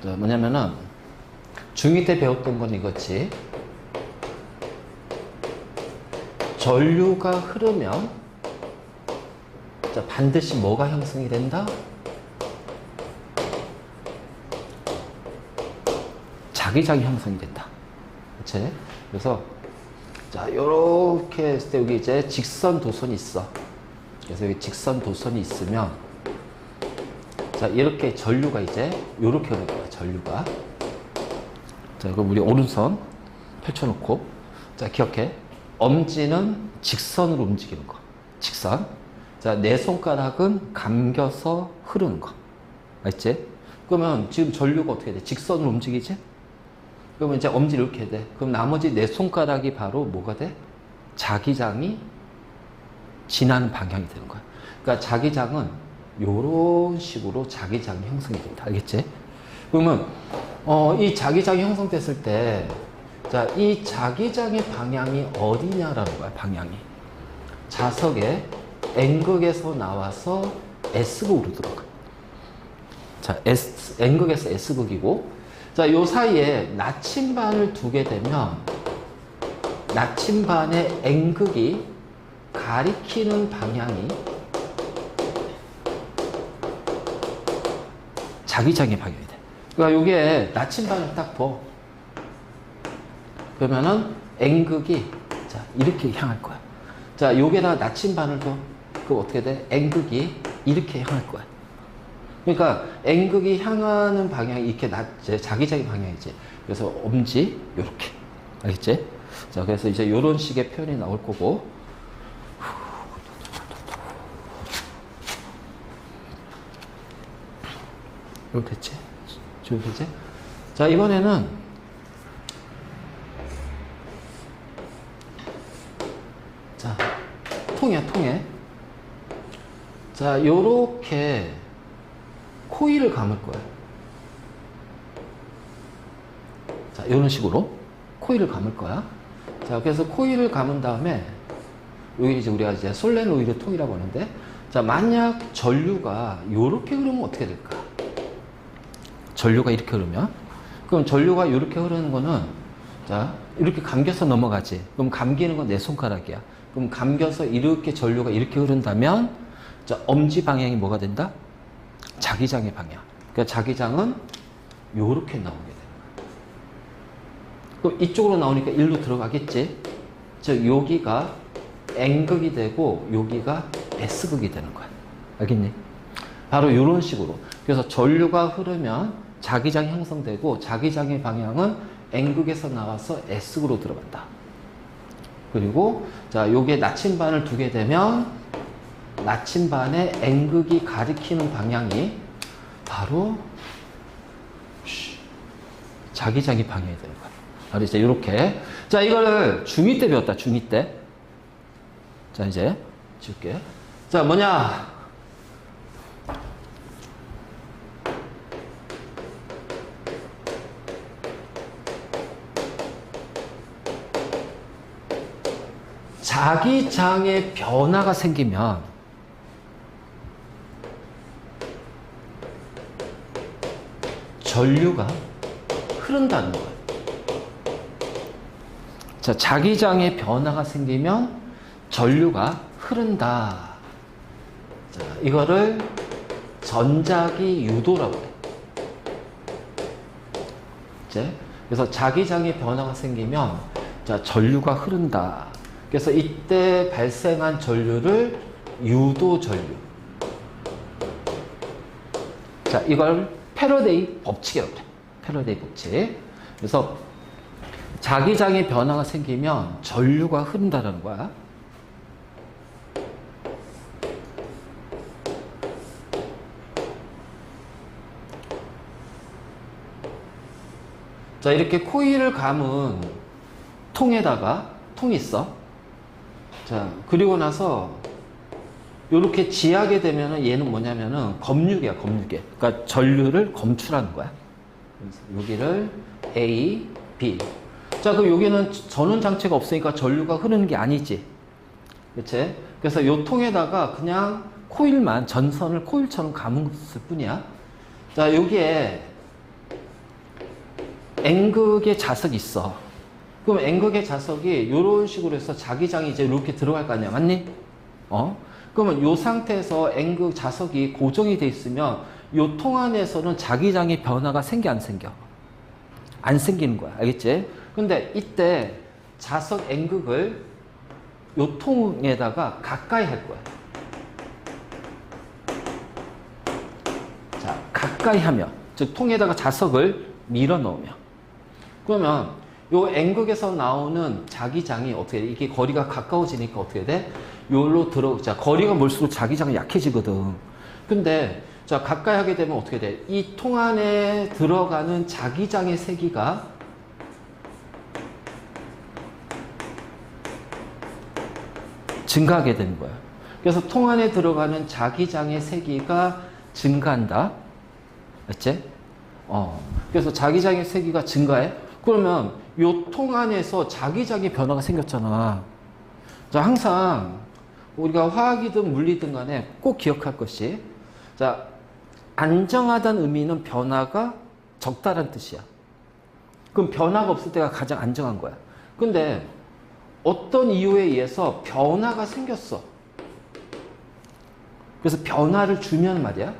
뭐냐면은 중2 때 배웠던 건 이거지. 전류가 흐르면 자, 반드시 뭐가 형성이 된다? 자기장이 형성이 된다. 그치? 그래서 자, 요렇게 했을 때 여기 이제 직선 도선이 있어. 그래서 여기 직선 도선이 있으면 자, 이렇게 전류가 이제 요렇게 흐르는 거야, 전류가. 자, 그럼 우리 오른손 펼쳐놓고 자, 기억해. 엄지는 직선으로 움직이는 거. 직선. 자, 내 손가락은 감겨서 흐르는 거. 알지? 그러면 지금 전류가 어떻게 돼? 직선으로 움직이지? 그러면 이제 엄지를 이렇게 돼. 그럼 나머지 내 손가락이 바로 뭐가 돼? 자기장이 지나는 방향이 되는 거야. 그러니까 자기장은 요런 식으로 자기장이 형성이 된다. 알겠지? 그러면 이 자기장이 형성됐을 때 자, 이 자기장의 방향이 어디냐라는 거야, 방향이. 자석의 N극에서 나와서 S극으로 들어가. 자, N극에서 S극이고, 자, 요 사이에 나침반을 두게 되면, 나침반의 N극이 가리키는 방향이 자기장의 방향이 돼. 그러니까 요게 나침반을 딱 둬. 그러면은 N극이 자, 이렇게 향할 거야. 자, 여기에다 나침반을 둬. 그럼 어떻게 돼? N극이 이렇게 향할 거야. 그러니까 N극이 향하는 방향이 이렇게 자기장의 방향이지. 그래서 엄지 요렇게. 알겠지? 자, 그래서 이제 요런 식의 표현이 나올 거고. 이렇게 됐지? 지금 됐지? 자, 이번에는 자, 통이야, 통에. 자, 요렇게 코일을 감을 거야. 자, 요런 식으로 코일을 감을 거야. 자, 그래서 코일을 감은 다음에 여기 이제 우리가 이제 솔레노이드 통이라고 하는데, 자, 만약 전류가 요렇게 흐르면 어떻게 될까? 전류가 이렇게 흐르면? 그럼 전류가 이렇게 흐르는 거는 자, 이렇게 감겨서 넘어가지. 그럼 감기는 건 내 손가락이야. 그럼 감겨서 이렇게 전류가 이렇게 흐른다면 자, 엄지 방향이 뭐가 된다? 자기장의 방향. 그러니까 자기장은 요렇게 나오게 되는 거야. 그럼 이쪽으로 나오니까 일로 들어가겠지? 즉 여기가 N극이 되고 여기가 S극이 되는 거야. 알겠니? 바로 이런 식으로. 그래서 전류가 흐르면 자기장이 형성되고 자기장의 방향은 N극에서 나와서 S극으로 들어간다. 그리고 자, 요게 나침반을 두게 되면 나침반의 N극이 가리키는 방향이 바로 자기장의 방향이 되는 거야. 바로 이제 이렇게. 자, 이거를 중2 때 배웠다. 중2 때. 자, 이제 지울게. 자, 뭐냐? 자기장의 변화가 생기면 전류가 흐른다는 거예요. 자, 자기장의 변화가 생기면 전류가 흐른다. 자, 이거를 전자기 유도라고 해. 이제 그래서 자기장의 변화가 생기면 자, 전류가 흐른다. 그래서 이때 발생한 전류를 유도 전류. 자, 이걸 패러데이 법칙이라고 그래. 패러데이 법칙. 그래서 자기장의 변화가 생기면 전류가 흐른다는 거야. 자, 이렇게 코일을 감은 통에다가 통이 있어. 자, 그리고 나서 이렇게 지하게 되면은 얘는 뭐냐면은 검유계야, 검유계. 그러니까 전류를 검출하는 거야. 그래서 여기를 A, B. 자, 그럼 여기는 전원 장치가 없으니까 전류가 흐르는 게 아니지. 그치? 그래서 이 통에다가 그냥 코일만, 전선을 코일처럼 감은 뿐이야. 자, 여기에 N극의 자석이 있어. 그럼 N극의 자석이 이런 식으로 해서 자기장이 이제 이렇게 들어갈 거 아니야. 맞니? 그러면 이 상태에서 N극 자석이 고정이 돼 있으면 이 통 안에서는 자기장의 변화가 생겨 안 생겨? 안 생기는 거야. 알겠지? 근데 이때 자석 N극을 이 통에다가 가까이 할 거야. 자, 가까이 하면, 즉 통에다가 자석을 밀어 넣으면, 그러면 요 N극에서 나오는 자기장이 어떻게 돼? 이게 거리가 가까워지니까 어떻게 돼? 요로 자, 거리가 멀수록 자기장이 약해지거든. 근데 자, 가까이 하게 되면 어떻게 돼? 이 통 안에 들어가는 자기장의 세기가 증가하게 되는 거야. 그래서 통 안에 들어가는 자기장의 세기가 증가한다. 맞지? 그래서 자기장의 세기가 증가해? 그러면 요 통 안에서 자기장의 변화가 생겼잖아. 자, 항상 우리가 화학이든 물리든 간에 꼭 기억할 것이, 자, 안정하다는 의미는 변화가 적다라는 뜻이야. 그럼 변화가 없을 때가 가장 안정한 거야. 근데 어떤 이유에 의해서 변화가 생겼어. 그래서 변화를 주면 말이야.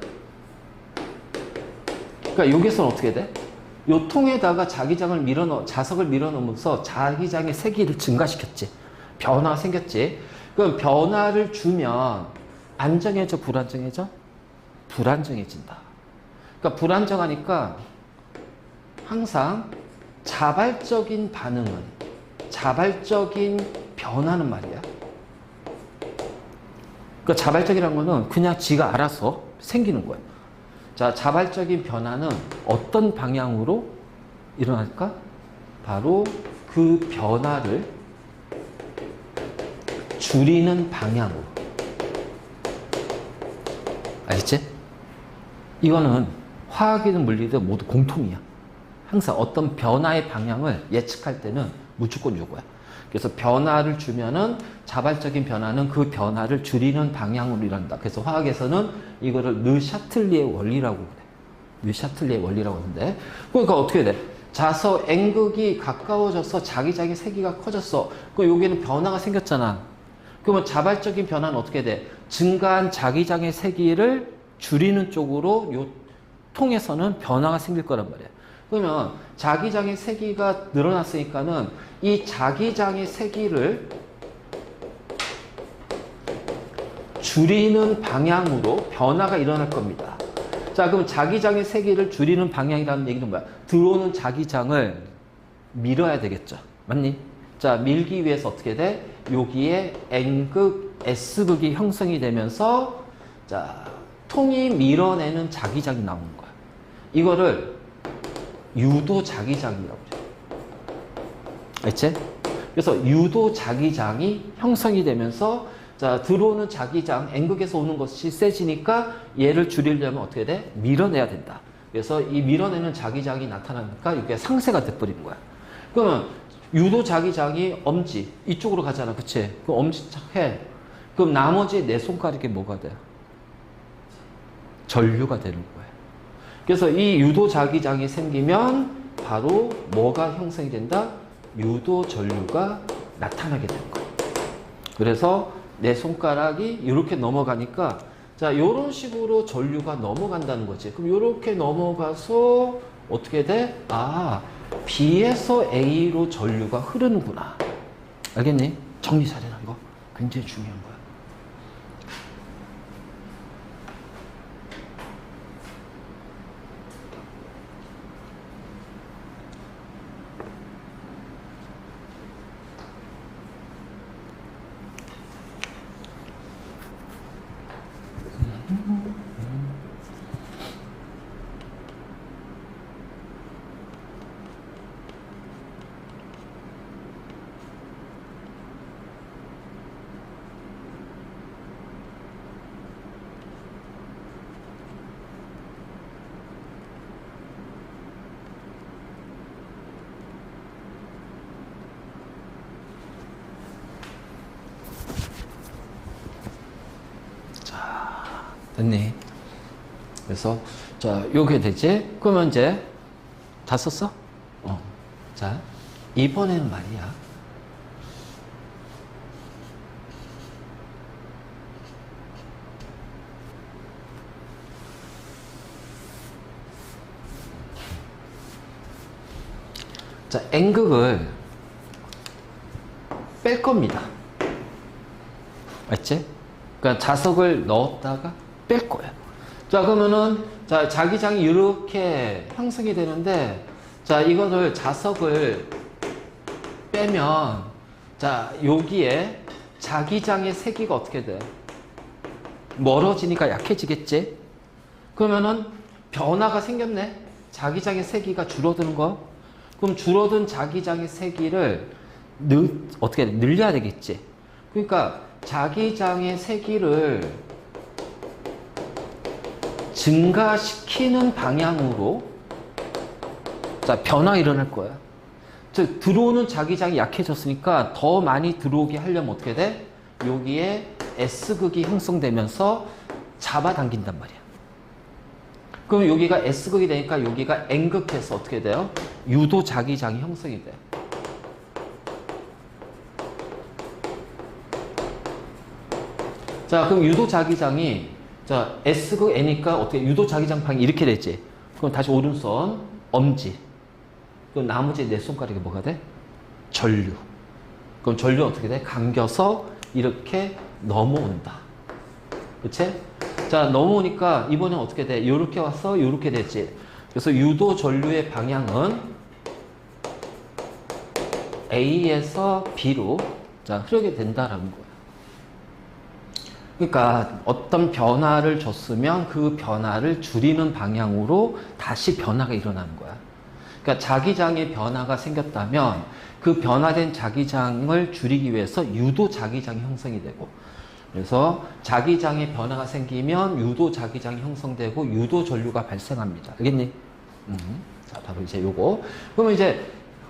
그러니까 여기서는 어떻게 돼? 요 통에다가 자석을 밀어넣으면서 자기장의 세기를 증가시켰지. 변화가 생겼지. 그럼 변화를 주면 안정해져, 불안정해져? 불안정해진다. 그러니까 불안정하니까 항상 자발적인 변화는 말이야. 그러니까 자발적이라는 거는 그냥 지가 알아서 생기는 거야. 자, 자발적인 변화는 어떤 방향으로 일어날까? 바로 그 변화를 줄이는 방향으로. 알겠지? 이거는 화학이든 물리든 모두 공통이야. 항상 어떤 변화의 방향을 예측할 때는 무조건 이거야. 그래서 변화를 주면은 자발적인 변화는 그 변화를 줄이는 방향으로 일어난다. 그래서 화학에서는 이거를 르샤틀리의 원리라고 그래. 르샤틀리의 원리라고 하는데, 그러니까 어떻게 돼? 자석 N극이 가까워져서 자기장의 세기가 커졌어. 그럼 여기는 변화가 생겼잖아. 그러면 자발적인 변화는 어떻게 돼? 증가한 자기장의 세기를 줄이는 쪽으로 요 통에서는 변화가 생길 거란 말이야. 그러면 자기장의 세기가 늘어났으니까는 이 자기장의 세기를 줄이는 방향으로 변화가 일어날 겁니다. 자, 그럼 자기장의 세기를 줄이는 방향이라는 얘기는 뭐야? 들어오는 자기장을 밀어야 되겠죠. 맞니? 자, 밀기 위해서 어떻게 돼? 여기에 N극, S극이 형성이 되면서, 자, 통이 밀어내는 자기장이 나오는 거야. 이거를 유도 자기장이라고 그래요. 알지? 그래서 유도 자기장이 형성이 되면서, 자, 들어오는 자기장, N극에서 오는 것이 세지니까 얘를 줄이려면 어떻게 돼? 밀어내야 된다. 그래서 이 밀어내는 자기장이 나타나니까 이게 상쇄가 돼버리는 거야. 그러면 유도 자기장이 엄지, 이쪽으로 가잖아. 그치? 그럼 엄지착 해. 그럼 나머지 내 손가락에 뭐가 돼? 전류가 되는 거야. 그래서 이 유도 자기장이 생기면 바로 뭐가 형성이 된다? 유도 전류가 나타나게 되는 거야. 그래서 내 손가락이 이렇게 넘어가니까, 자, 요런 식으로 전류가 넘어간다는 거지. 그럼 요렇게 넘어가서 어떻게 돼? 아, B에서 A로 전류가 흐르는구나. 알겠니? 정리 잘해라. 이거 굉장히 중요한 거야. 됐니? 그래서 자, 요게 되지? 그러면 이제 다 썼어? 자, 이번에는 말이야. 자, N극을 뺄 겁니다. 맞지? 그러니까 자석을 넣었다가 뺄 거예요. 자, 그러면은, 자, 자기장이 이렇게 형성이 되는데, 자, 이거를 자석을 빼면, 자, 여기에 자기장의 세기가 어떻게 돼? 멀어지니까 약해지겠지? 그러면은 변화가 생겼네? 자기장의 세기가 줄어드는 거? 그럼 줄어든 자기장의 세기를 어떻게 해? 늘려야 되겠지? 그러니까 자기장의 세기를 증가시키는 방향으로 자, 변화가 일어날 거야. 즉, 들어오는 자기장이 약해졌으니까 더 많이 들어오게 하려면 어떻게 돼? 여기에 S극이 형성되면서 잡아당긴단 말이야. 그럼 여기가 S극이 되니까 여기가 N극해서 어떻게 돼요? 유도 자기장이 형성이 돼. 자, 그럼 유도 자기장이 자, S극 N이니까 어떻게 유도 자기장 방이 이렇게 됐지? 그럼 다시 오른손 엄지. 그럼 나머지 네 손가락이 뭐가 돼? 전류. 그럼 전류는 어떻게 돼? 감겨서 이렇게 넘어온다. 그치? 자, 넘어오니까 이번엔 어떻게 돼? 요렇게 와서 요렇게 됐지. 그래서 유도 전류의 방향은 A에서 B로 자, 흐르게 된다라는 거야. 그러니까 어떤 변화를 줬으면 그 변화를 줄이는 방향으로 다시 변화가 일어나는 거야. 그러니까 자기장의 변화가 생겼다면 그 변화된 자기장을 줄이기 위해서 유도 자기장이 형성이 되고, 그래서 자기장의 변화가 생기면 유도 자기장이 형성되고 유도 전류가 발생합니다. 알겠니? 자, 바로 이제 요거. 그러면 이제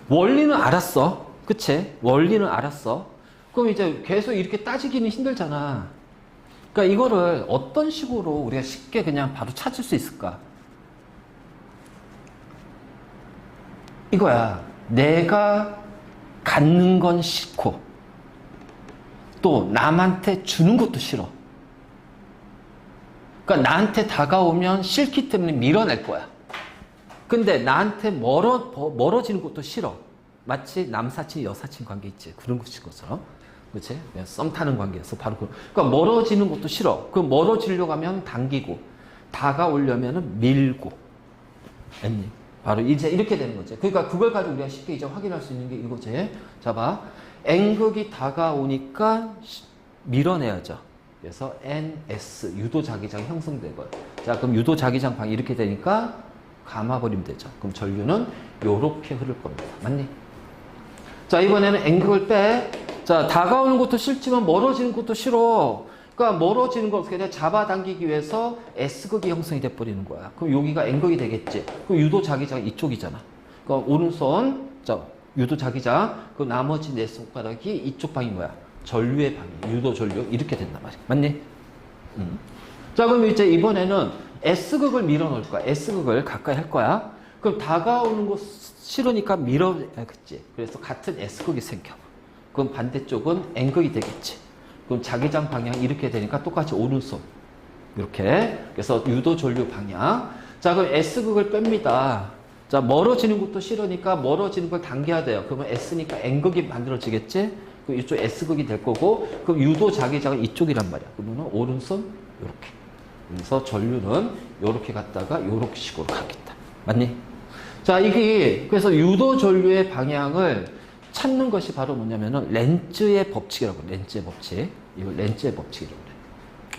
원리는 알았어. 그치? 원리는 알았어. 그럼 이제 계속 이렇게 따지기는 힘들잖아. 그러니까 이거를 어떤 식으로 우리가 쉽게 그냥 바로 찾을 수 있을까? 이거야. 내가 갖는 건 싫고 또 남한테 주는 것도 싫어. 그러니까 나한테 다가오면 싫기 때문에 밀어낼 거야. 근데 나한테 멀어지는 것도 싫어. 마치 남사친 여사친 관계 있지. 그런 것처럼. 그렇지? 썸 타는 관계에서 바로 그러니까 멀어지는 것도 싫어. 그 멀어지려고 하면 당기고 다가오려면 밀고. 아니, 바로 이제 이렇게 되는 거지. 그러니까 그걸 가지고 우리가 쉽게 이제 확인할 수 있는 게 이거지. 자, 봐. N극이 다가오니까 밀어내야죠. 그래서 NS 유도 자기장이 형성되고요. 자, 그럼 유도 자기장 방이 이렇게 되니까 감아버리면 되죠. 그럼 전류는 요렇게 흐를 겁니다. 맞니? 자, 이번에는 N극을 빼. 자, 다가오는 것도 싫지만 멀어지는 것도 싫어. 그러니까 멀어지는 걸 어떻게 돼? 잡아당기기 위해서 S극이 형성이 돼버리는 거야. 그럼 여기가 N극이 되겠지. 그럼 유도 자기장 이쪽이잖아. 그럼 오른손, 자, 유도 자기장, 그 나머지 네 손가락이 이쪽 방이 뭐야? 전류의 방이, 유도 전류 이렇게 된단 말이야. 맞니? 자, 그럼 이제 이번에는 S극을 밀어 넣을 거야. S극을 가까이 할 거야. 그럼 다가오는 거 싫으니까 밀어야겠지. 그래서 같은 S극이 생겨. 그럼 반대쪽은 N극이 되겠지. 그럼 자기장 방향 이렇게 되니까 똑같이 오른손 이렇게. 그래서 유도 전류 방향. 자, 그럼 S극을 뺍니다. 자, 멀어지는 것도 싫으니까 멀어지는 걸 당겨야 돼요. 그러면 S니까 N극이 만들어지겠지? 그럼 이쪽 S극이 될 거고, 그럼 유도 자기장은 이쪽이란 말이야. 그러면 오른손 이렇게. 그래서 전류는 이렇게 갔다가 이렇게 식으로 가겠다. 맞니? 자, 이게 그래서 유도 전류의 방향을 찾는 것이 바로 뭐냐면은 렌츠의 법칙이라고 그래. 렌츠의 법칙. 이거 렌츠의 법칙이라고 그래.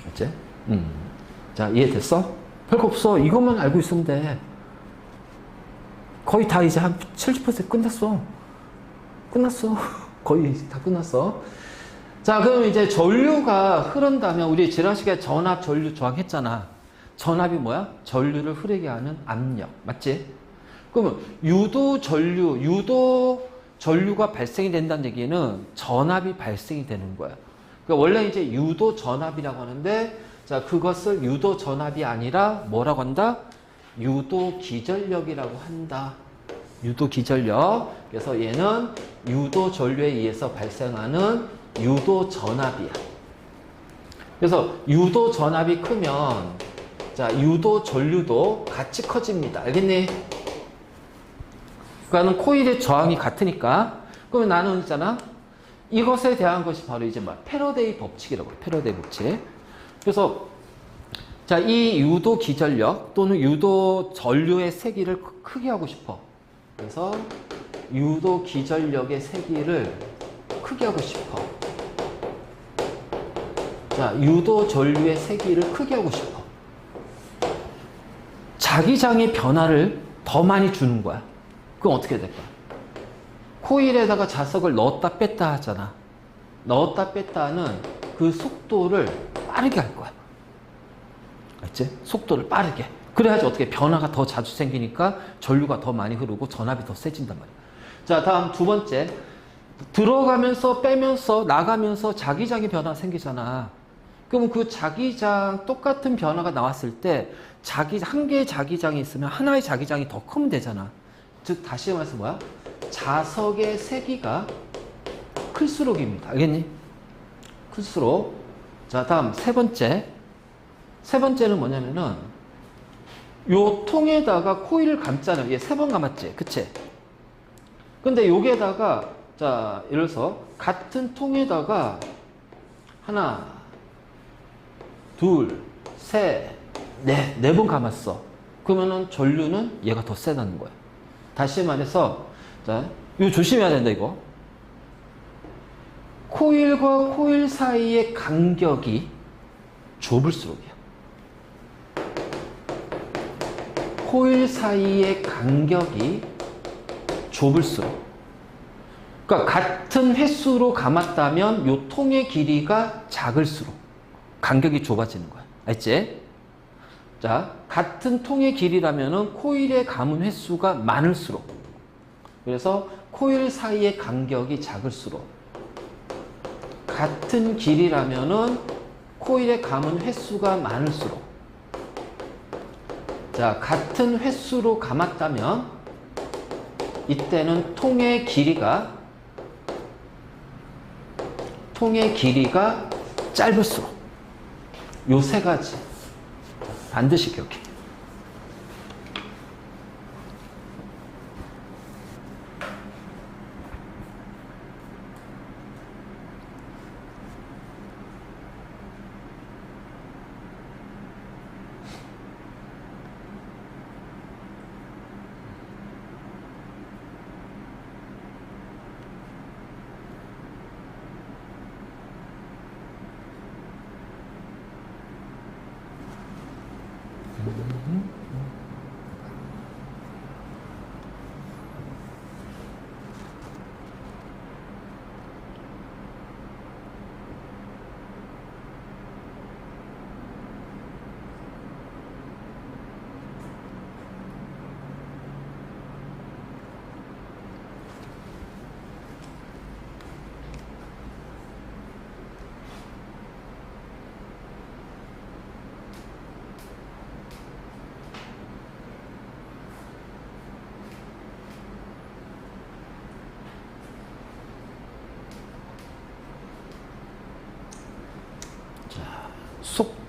맞지? 자, 이해됐어? 별거 없어. 이것만 알고 있으면 돼. 거의 다 이제 한 70% 끝났어. 끝났어. 거의 다 끝났어. 자, 그럼 이제 전류가 흐른다면 우리 지난 시간에 전압, 전류, 저항 했잖아. 전압이 뭐야? 전류를 흐르게 하는 압력. 맞지? 그러면 유도 전류가 발생이 된다는 얘기는 전압이 발생이 되는 거야. 그러니까 원래 이제 유도 전압이라고 하는데, 자, 그것을 유도 전압이 아니라 뭐라고 한다? 유도 기전력이라고 한다. 유도 기전력. 그래서 얘는 유도 전류에 의해서 발생하는 유도 전압이야. 그래서 유도 전압이 크면 자, 유도 전류도 같이 커집니다. 알겠니? 그러니까는 코일의 저항이 같으니까. 그러면 나는 있잖아. 이것에 대한 것이 바로 이제 뭐 패러데이 법칙이라고 해요. 패러데이 법칙. 그래서 자, 이 유도 기전력 또는 유도 전류의 세기를 크게 하고 싶어. 그래서 유도 기전력의 세기를 크게 하고 싶어. 자, 유도 전류의 세기를 크게 하고 싶어. 자기장의 변화를 더 많이 주는 거야. 그럼 어떻게 될까? 코일에다가 자석을 넣었다 뺐다 하잖아. 넣었다 뺐다 하는 그 속도를 빠르게 할 거야. 알지? 속도를 빠르게. 그래야지 어떻게 변화가 더 자주 생기니까 전류가 더 많이 흐르고 전압이 더 세진단 말이야. 자, 다음 두 번째. 들어가면서 빼면서 나가면서 자기장의 변화가 생기잖아. 그러면 그 자기장 똑같은 변화가 나왔을 때 한 개의 자기장이 있으면 하나의 자기장이 더 크면 되잖아. 즉 다시 말해서 뭐야? 자석의 세기가 클수록입니다. 알겠니? 클수록. 자, 다음 세 번째. 세 번째는 뭐냐면은 요 통에다가 코일을 감잖아. 얘 3번 감았지? 그치? 근데 여기에다가 자, 예를 들어서 같은 통에다가 하나, 둘, 셋, 네 번 감았어. 그러면은 전류는 얘가 더 세다는 거야. 다시 말해서 자, 이거 조심해야 된다 이거. 코일과 코일 사이의 간격이 좁을수록이야. 코일 사이의 간격이 좁을수록. 그러니까 같은 횟수로 감았다면 요 통의 길이가 작을수록 간격이 좁아지는 거야. 알지? 자, 같은 통의 길이라면은 코일에 감은 횟수가 많을수록. 그래서 코일 사이의 간격이 작을수록. 같은 길이라면은 코일에 감은 횟수가 많을수록. 자, 같은 횟수로 감았다면 이때는 통의 길이가 짧을수록. 요 세 가지 반드시 기억해.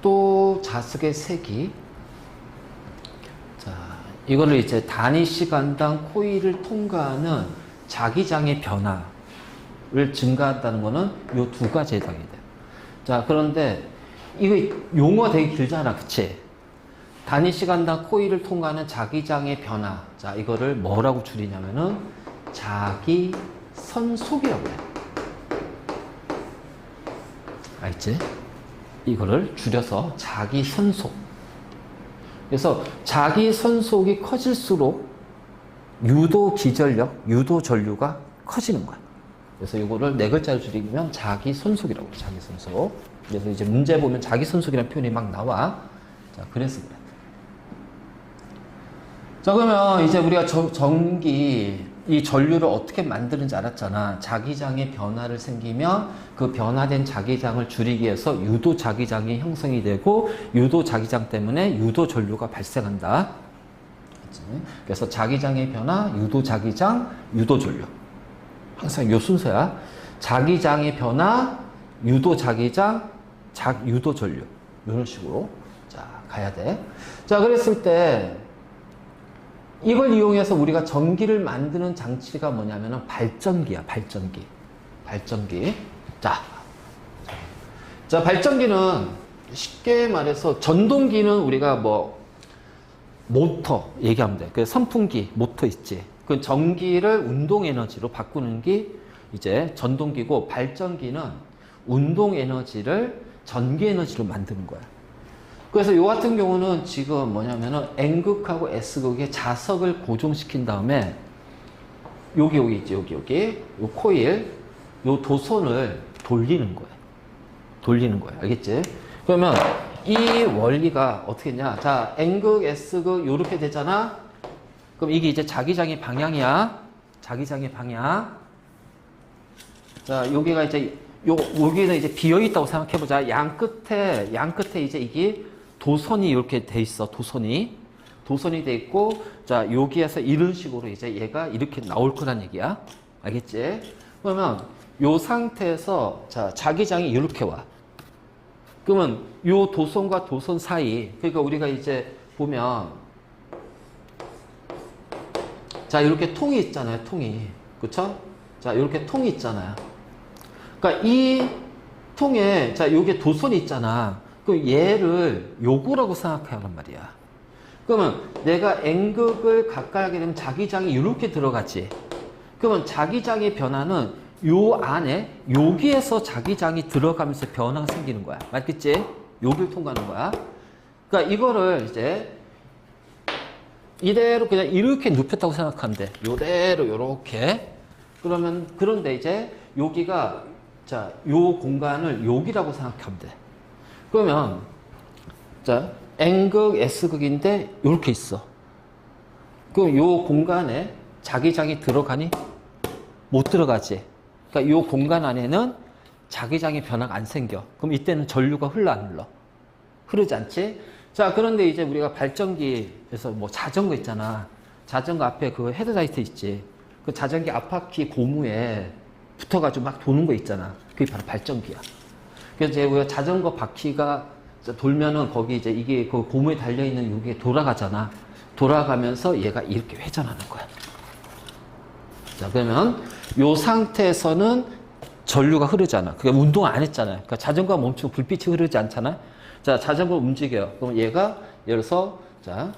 속도 자석의 세기. 자, 이거를 이제 단위 시간당 코일을 통과하는 자기장의 변화를 증가한다는 거는 요 두 가지에 해당이 돼요. 자, 그런데 이거 용어가 되게 길잖아. 그치? 단위 시간당 코일을 통과하는 자기장의 변화. 자, 이거를 뭐라고 줄이냐면은 자기선속이라고 해요. 알지? 이거를 줄여서 자기선속. 그래서 자기선속이 커질수록 유도 기전력, 유도 전류가 커지는 거야. 그래서 이거를 네 글자로 줄이면 자기선속이라고 해요. 자기선속. 그래서 이제 문제 보면 자기선속이라는 표현이 막 나와. 자, 그래서 그래. 자, 그러면 이제 우리가 이 전류를 어떻게 만드는지 알았잖아. 자기장의 변화를 생기면 그 변화된 자기장을 줄이기 위해서 유도 자기장이 형성이 되고 유도 자기장 때문에 유도 전류가 발생한다. 그래서 자기장의 변화, 유도 자기장, 유도 전류. 항상 요 순서야. 자기장의 변화, 유도 자기장, 유도 전류. 이런 식으로 자 가야 돼. 자 그랬을 때 이걸 이용해서 우리가 전기를 만드는 장치가 뭐냐면은 발전기야. 발전기. 자 발전기는 쉽게 말해서 전동기는 우리가 뭐 모터 얘기하면 돼. 그 선풍기, 모터 있지. 그 전기를 운동 에너지로 바꾸는 게 이제 전동기고, 발전기는 운동 에너지를 전기 에너지로 만드는 거야. 그래서 요 같은 경우는 지금 뭐냐면은 N극하고 S극의 자석을 고정시킨 다음에 여기 있지. 여기 요 코일, 요 도선을 돌리는 거야. 알겠지? 그러면 이 원리가 어떻게 했냐? 자, N극, S극 요렇게 되잖아. 그럼 이게 이제 자기장의 방향이야. 자기장의 방향. 자, 여기가 이제 여기는 이제 비어 있다고 생각해 보자. 양 끝에 이제 이게 도선이 이렇게 돼 있어. 도선이 돼 있고, 자, 여기에서 이런 식으로 이제 얘가 이렇게 나올 거란 얘기야. 알겠지? 그러면 요 상태에서 자, 자기장이 이렇게 와. 그러면 요 도선과 도선 사이, 그러니까 우리가 이제 보면 자, 이렇게 통이 있잖아요. 통이. 그쵸? 자, 이렇게 통이 있잖아요. 그러니까 이 통에 자, 요게 도선이 있잖아. 그럼 얘를 요거라고 생각하란 말이야. 그러면 내가 N극을 가까이 하게 되면 자기장이 이렇게 들어가지. 그러면 자기장의 변화는 요 안에 여기에서 자기장이 들어가면서 변화가 생기는 거야. 맞겠지? 여기를 통과하는 거야. 그러니까 이거를 이제 이대로 그냥 이렇게 눕혔다고 생각하면 돼. 요대로 요렇게. 그런데 이제 여기가 자, 요 공간을 여기라고 생각하면 돼. 그러면 자, N극, S극인데 요렇게 있어. 그럼 요 공간에 자기장이 들어가니? 못 들어가지. 그러니까 이 공간 안에는 자기장의 변화가 안 생겨. 그럼 이때는 전류가 흘러 안 흘러? 흐르지 않지? 자, 그런데 이제 우리가 발전기에서 뭐 자전거 있잖아. 자전거 앞에 그 헤드라이트 있지. 그 자전거 앞바퀴 고무에 붙어가지고 막 도는 거 있잖아. 그게 바로 발전기야. 그래서 이제 우리가 자전거 바퀴가 돌면은 거기 이제 이게 그 고무에 달려있는 이게 돌아가잖아. 돌아가면서 얘가 이렇게 회전하는 거야. 자, 그러면 이 상태에서는 전류가 흐르잖아. 그게 운동 안 했잖아요. 그러니까 자전거가 멈추고 불빛이 흐르지 않잖아요. 자, 자전거 움직여요. 그럼 얘가 예를 들어서 자,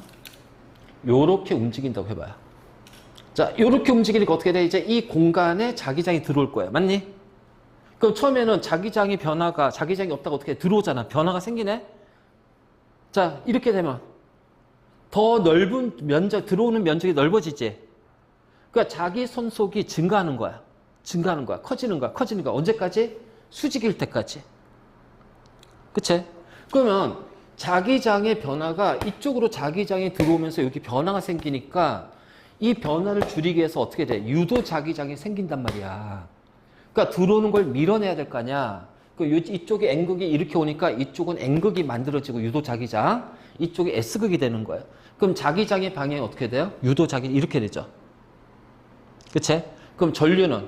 요렇게 움직인다고 해봐요. 자, 요렇게 움직이니까 어떻게 돼? 이제 이 공간에 자기장이 들어올 거야. 맞니? 그럼 처음에는 자기장의 변화가, 자기장이 없다가 어떻게 들어오잖아. 변화가 생기네? 자, 이렇게 되면 더 넓은 면적, 들어오는 면적이 넓어지지? 그러니까 자기 손속이 증가하는 거야. 커지는 거야. 언제까지? 수직일 때까지. 그치? 그러면 자기장의 변화가 이쪽으로 자기장이 들어오면서 여기 변화가 생기니까 이 변화를 줄이기 위해서 어떻게 돼? 유도 자기장이 생긴단 말이야. 그러니까 들어오는 걸 밀어내야 될 거 아니야. 이쪽에 N극이 이렇게 오니까 이쪽은 N극이 만들어지고 유도 자기장, 이쪽이 S극이 되는 거예요. 그럼 자기장의 방향이 어떻게 돼요? 유도 자기장 이렇게 되죠. 그치? 그럼 전류는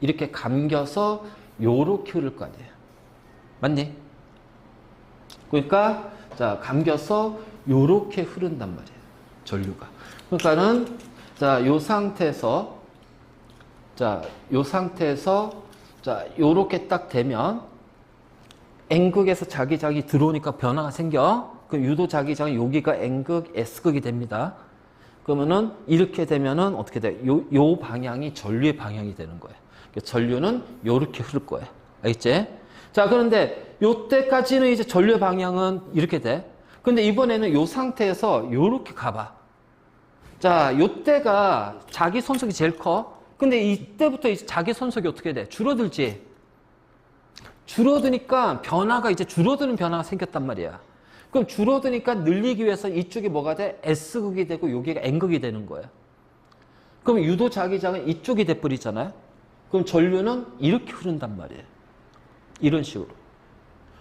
이렇게 감겨서 요렇게 흐를 거 아니에요. 맞니? 그러니까 자, 감겨서 요렇게 흐른단 말이에요. 전류가. 그러니까는 자, 요 상태에서 자, 요렇게 딱 되면 N극에서 자기장이 들어오니까 변화가 생겨. 그 유도 자기장이 여기가 N극, S극이 됩니다. 그러면은 이렇게 되면은 어떻게 돼? 요 방향이 전류의 방향이 되는 거예요. 전류는 요렇게 흐를 거예요. 알겠지? 자, 그런데 요때까지는 이제 전류의 방향은 이렇게 돼. 근데 이번에는 요 상태에서 요렇게 가봐. 자, 요때가 자기 손속이 제일 커. 근데 이때부터 이제 자기 손속이 어떻게 돼? 줄어들지? 줄어드니까 변화가 이제 줄어드는 변화가 생겼단 말이야. 그럼 줄어드니까 늘리기 위해서 이쪽이 뭐가 돼? S극이 되고 여기가 N극이 되는 거예요. 그럼 유도 자기장은 이쪽이 돼버리잖아요. 그럼 전류는 이렇게 흐른단 말이에요. 이런 식으로.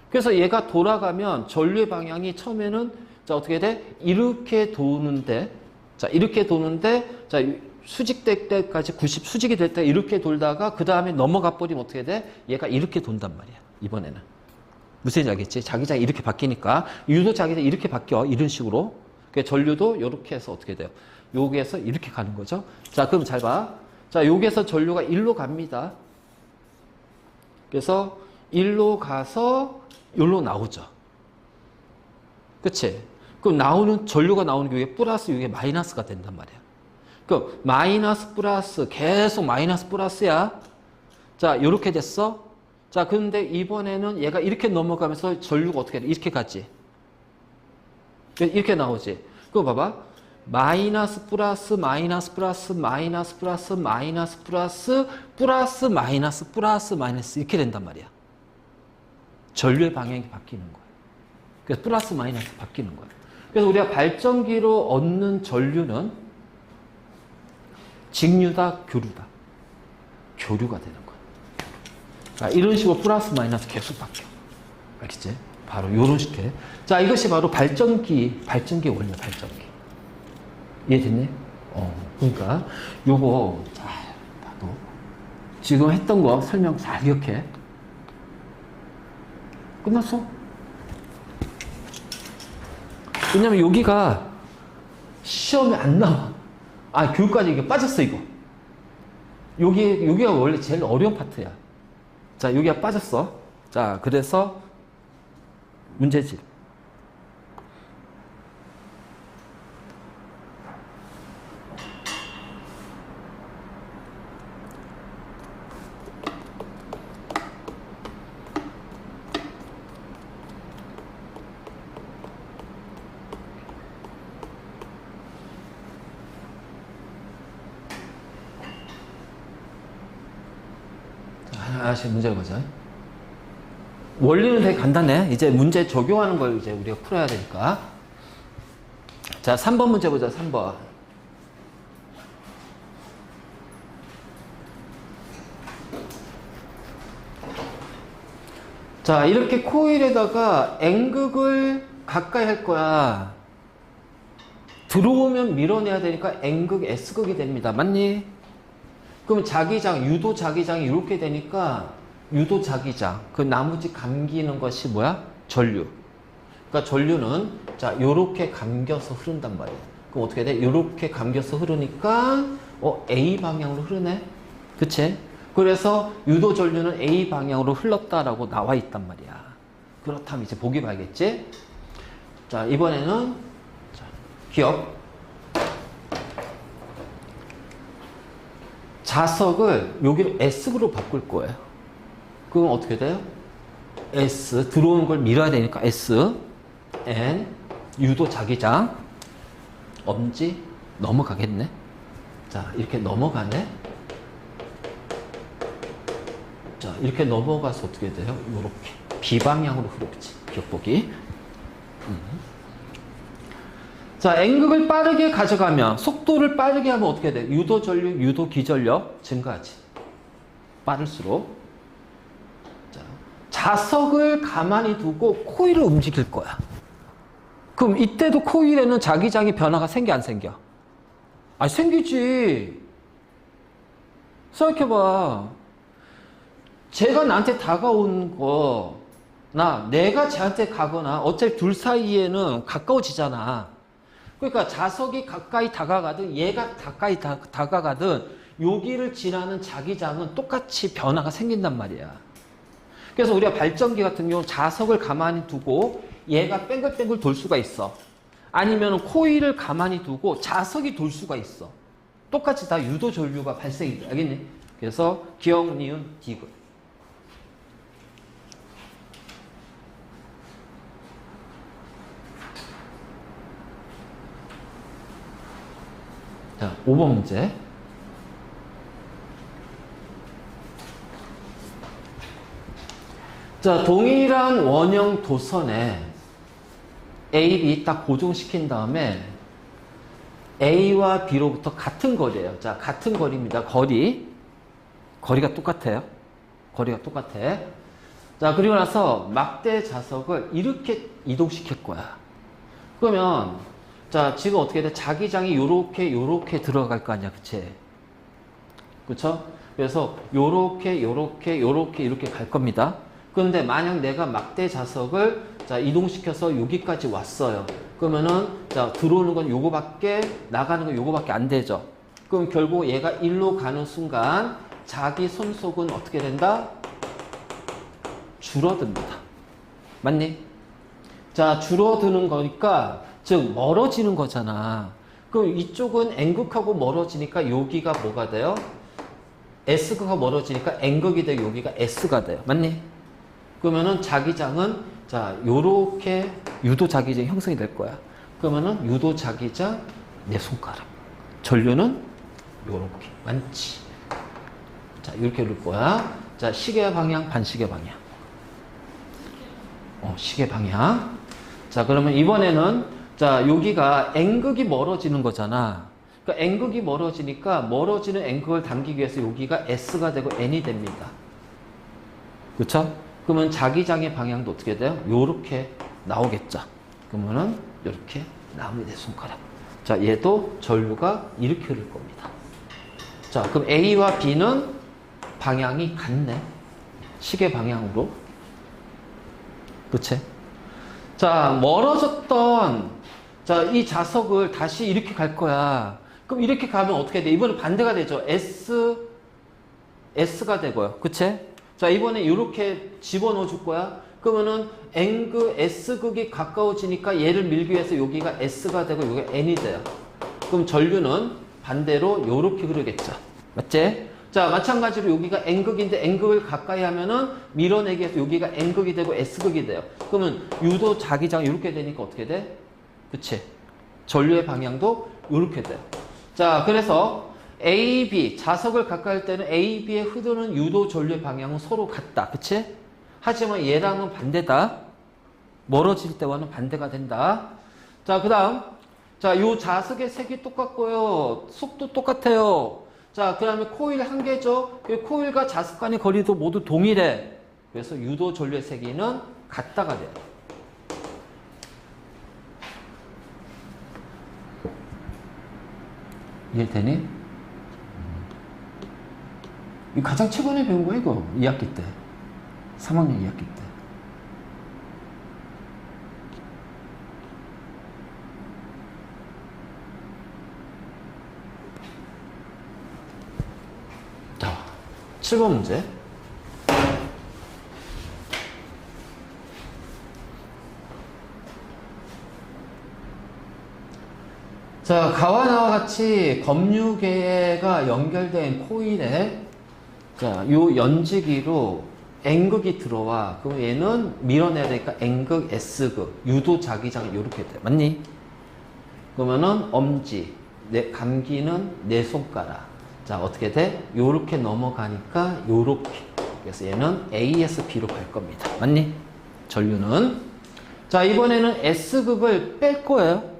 그래서 얘가 돌아가면 전류의 방향이 처음에는 자, 어떻게 돼? 이렇게 도는데 자, 이렇게 도는데, 자, 수직될 때까지 90 수직이 될 때 이렇게 돌다가 그 다음에 넘어가 버리면 어떻게 돼? 얘가 이렇게 돈단 말이야. 이번에는. 무슨 얘기인지 알겠지? 자기장이 이렇게 바뀌니까 유도 자기장이 이렇게 바뀌어. 이런 식으로. 그러니까 전류도 이렇게 해서 어떻게 돼요? 여기에서 이렇게 가는 거죠. 자, 그럼 잘 봐. 자, 여기에서 전류가 1로 갑니다. 그래서 1로 가서 여기로 나오죠. 그치? 그럼 전류가 나오는 게 이게 플러스, 이게 마이너스가 된단 말이야. 그럼 마이너스 플러스, 계속 마이너스 플러스야. 자, 요렇게 됐어. 자, 근데 이번에는 얘가 이렇게 넘어가면서 전류가 어떻게 돼? 이렇게 갔지. 이렇게 나오지. 그거 봐봐. 마이너스 플러스 마이너스 플러스 마이너스 플러스 마이너스 플러스 플러스 마이너스 플러스 마이너스 이렇게 된단 말이야. 전류의 방향이 바뀌는 거야. 그래서 플러스 마이너스 바뀌는 거야. 그래서 우리가 발전기로 얻는 전류는 직류다, 교류다. 교류가 되는 거야. 자, 이런 식으로 플러스 마이너스 계속 바뀌어. 알겠지? 바로 요런 식의. 자, 이것이 바로 발전기 원리야, 발전기. 이해됐니? 그러니까 요거 자, 나도 지금 했던 거 설명 잘 기억해. 끝났어. 왜냐면 여기가 시험에 안 나와. 아, 교육까지 이게 빠졌어, 이거. 여기가 원래 제일 어려운 파트야. 자, 여기가 빠졌어. 자, 그래서 문제집. 하나씩 문제를 보자. 원리는 되게 간단해. 이제 문제 적용하는 걸 이제 우리가 풀어야 되니까. 자, 3번 문제 보자, 3번. 자, 이렇게 코일에다가 N극을 가까이 할 거야. 들어오면 밀어내야 되니까 N극, S극이 됩니다. 맞니? 그럼 자기장, 유도 자기장이 이렇게 되니까 유도 자기장, 그 나머지 감기는 것이 뭐야? 전류. 그러니까 전류는 자, 요렇게 감겨서 흐른단 말이야. 그럼 어떻게 돼? 요렇게 감겨서 흐르니까 A 방향으로 흐르네. 그치? 그래서 유도 전류는 A 방향으로 흘렀다라고 나와 있단 말이야. 그렇다면 이제 보기 봐야겠지? 자, 이번에는 자, 기억. 자석을 여기를 S로 바꿀 거예요. 그럼 어떻게 돼요? S, 들어오는 걸 밀어야 되니까 S, N, 유도 자기장, 엄지, 넘어가겠네. 자, 이렇게 넘어가네. 자, 이렇게 넘어가서 어떻게 돼요? 요렇게. 비방향으로 흐르지. 기억보기. 자, N극을 빠르게 가져가면, 속도를 빠르게 하면 어떻게 돼? 유도 전류, 유도 기전력 증가하지. 빠를수록. 자, 자석을 가만히 두고 코일을 움직일 거야. 그럼 이때도 코일에는 자기장의 변화가 생겨, 안 생겨? 아, 생기지. 생각해봐. 제가 나한테 다가온 거나 내가 쟤한테 가거나 어차피 둘 사이에는 가까워지잖아. 그러니까 자석이 가까이 다가가든 얘가 가까이 다가가든 여기를 지나는 자기장은 똑같이 변화가 생긴단 말이야. 그래서 우리가 발전기 같은 경우 자석을 가만히 두고 얘가 뺑글뺑글 돌 수가 있어. 아니면 코일을 가만히 두고 자석이 돌 수가 있어. 똑같이 다 유도 전류가 발생이 돼. 알겠니? 그래서 기억, 니은, 디귿. 자, 5번 문제. 자, 동일한 원형 도선에 A, B 딱 고정시킨 다음에 A와 B로부터 같은 거리예요. 자, 같은 거리입니다. 거리가 똑같아요. 거리가 똑같아. 자, 그리고 나서 막대 자석을 이렇게 이동시킬 거야. 그러면 자, 지금 어떻게 돼? 자기장이 요렇게 들어갈 거 아니야. 그치? 그쵸? 그래서 요렇게 이렇게 갈 겁니다. 그런데 만약 내가 막대 자석을 자, 이동시켜서 여기까지 왔어요. 그러면은 자, 들어오는 건 요거밖에, 나가는 건 요거밖에 안 되죠. 그럼 결국 얘가 일로 가는 순간 자기 손속은 어떻게 된다? 줄어듭니다. 맞니? 자, 줄어드는 거니까 즉 멀어지는 거잖아. 그럼 이쪽은 N극하고 멀어지니까 여기가 뭐가 돼요? S극하고 멀어지니까 N극이 되고 여기가 S가 돼요. 맞니? 그러면은 자기장은 자, 요렇게 유도 자기장이 형성이 될 거야. 그러면은 유도 자기장 내 손가락. 전류는 요렇게. 맞지? 자, 이렇게 넣을 거야. 자, 시계 방향, 반시계 방향. 시계 방향. 자, 그러면 이번에는 자, 여기가 N극이 멀어지는 거잖아. 그러니까 N극이 멀어지니까 멀어지는 N극을 당기기 위해서 여기가 S가 되고 N이 됩니다. 그쵸? 그러면 자기장의 방향도 어떻게 돼요? 요렇게 나오겠죠. 그러면은 요렇게 나오게 돼, 손가락. 자, 얘도 전류가 이렇게 흐를 겁니다. 자, 그럼 A와 B는 방향이 같네. 시계 방향으로. 그치? 자, 멀어졌던 자, 이 자석을 다시 이렇게 갈 거야. 그럼 이렇게 가면 어떻게 돼? 이번에 반대가 되죠. S가 되고요. 그치? 자, 이번에 이렇게 집어넣어 줄 거야. 그러면은 N극, S극이 가까워지니까 얘를 밀기 위해서 여기가 S가 되고 여기가 N이 돼요. 그럼 전류는 반대로 이렇게 흐르겠죠. 맞지? 자, 마찬가지로 여기가 N극인데 N극을 가까이 하면은 밀어내기 위해서 여기가 N극이 되고 S극이 돼요. 그러면 유도 자기장 이렇게 되니까 어떻게 돼? 그치? 전류의 방향도 이렇게 돼요. 자, 그래서 A, B, 자석을 가까이 할 때는 A, B의 흐르는 유도 전류의 방향은 서로 같다. 그치? 하지만 얘랑은 반대다. 멀어질 때와는 반대가 된다. 자, 그 다음. 자, 요 자석의 색이 똑같고요. 속도 똑같아요. 자, 그 다음에 코일 한 개죠. 코일과 자석 간의 거리도 모두 동일해. 그래서 유도 전류의 세기는 같다가 돼요. 이해되니? 이 가장 최근에 배운 거야, 이거. 2학기 때. 3학년 2학기 때. 자, 7번 문제. 자, 가와 나와 같이 검유계가 연결된 코일에 자, 요 연지기로 N극이 들어와. 그럼 얘는 밀어내야 되니까 N극, S극, 유도 자기장이 요렇게 돼. 맞니? 그러면은 엄지, 감기는 내 손가락. 자, 어떻게 돼? 요렇게 넘어가니까 요렇게. 그래서 얘는 A에서 B로 갈 겁니다. 맞니? 전류는. 자, 이번에는 S극을 뺄 거예요.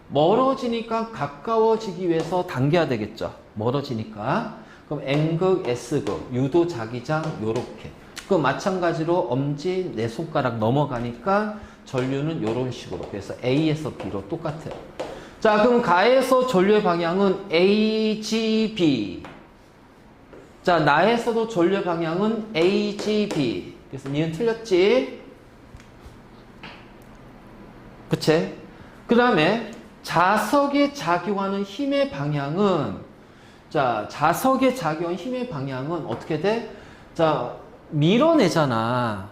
멀어지니까 가까워지기 위해서 당겨야 되겠죠. 멀어지니까. 그럼 N극, S극, 유도 자기장 요렇게. 그 마찬가지로 엄지, 내 손가락 넘어가니까 전류는 요런 식으로. 그래서 A에서 B로 똑같아요. 자, 그럼 가에서 전류의 방향은 AGB. 자, 나에서도 전류의 방향은 AGB. 그래서 니은 틀렸지? 그치? 그 다음에 자석에 작용하는 힘의 방향은 자, 자석에 작용하는 힘의 방향은 어떻게 돼? 자, 밀어내잖아.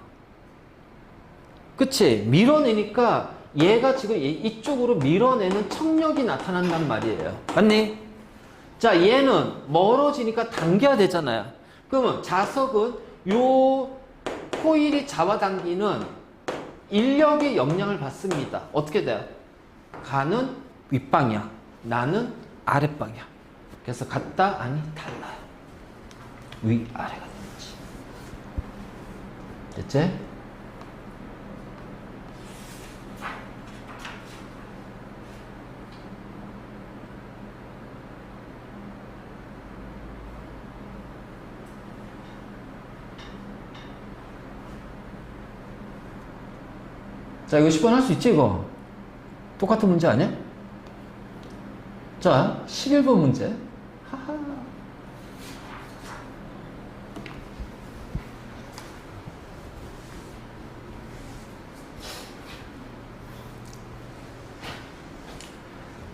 그치? 밀어내니까 얘가 지금 이쪽으로 밀어내는 청력이 나타난단 말이에요. 맞니? 자, 얘는 멀어지니까 당겨야 되잖아요. 그러면 자석은 요 코일이 잡아당기는 인력의 영향을 받습니다. 어떻게 돼요? 가는 윗방향, 나는 아랫방향. 그래서 같다? 아니, 달라요. 위아래가 되는지. 됐지? 자, 이거 10번 할 수 있지, 이거? 똑같은 문제 아니야? 자, 11번 문제. 하하.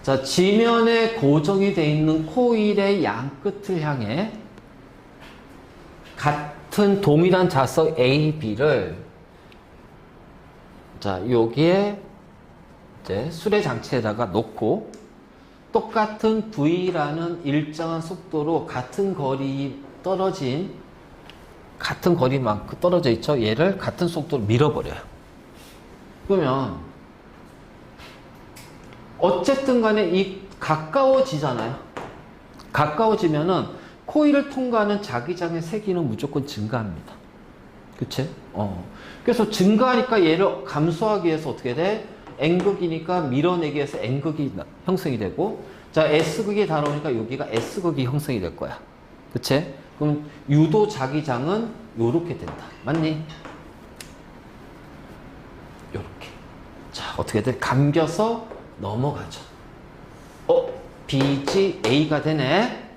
자, 지면에 고정이 되어 있는 코일의 양 끝을 향해 같은 동일한 자석 A, B를 자, 여기에 이제 수레 장치에다가 놓고 똑같은 V라는 일정한 속도로 같은 거리만큼 떨어져 있죠. 얘를 같은 속도로 밀어버려요. 그러면 어쨌든 간에 이 가까워지잖아요. 가까워지면은 코일을 통과하는 자기장의 세기는 무조건 증가합니다. 그치? 그래서 증가하니까 얘를 감소하기 위해서 어떻게 돼? N극이니까 밀어내기 위해서 N극이 형성이 되고, 자, S극이 다가오니까 여기가 S극이 형성이 될 거야. 그치? 그럼 유도 자기장은 요렇게 된다. 맞니? 요렇게. 자, 어떻게 돼? 감겨서 넘어가죠. BGA가 되네.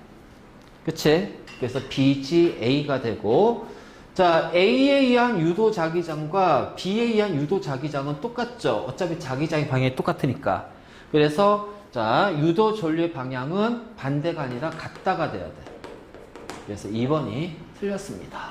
그치? 그래서 BGA가 되고, 자, A에 의한 유도 자기장과 B에 의한 유도 자기장은 똑같죠. 어차피 자기장의 방향이 똑같으니까. 그래서, 자, 유도 전류의 방향은 반대가 아니라 같다가 돼야 돼. 그래서 2번이 틀렸습니다.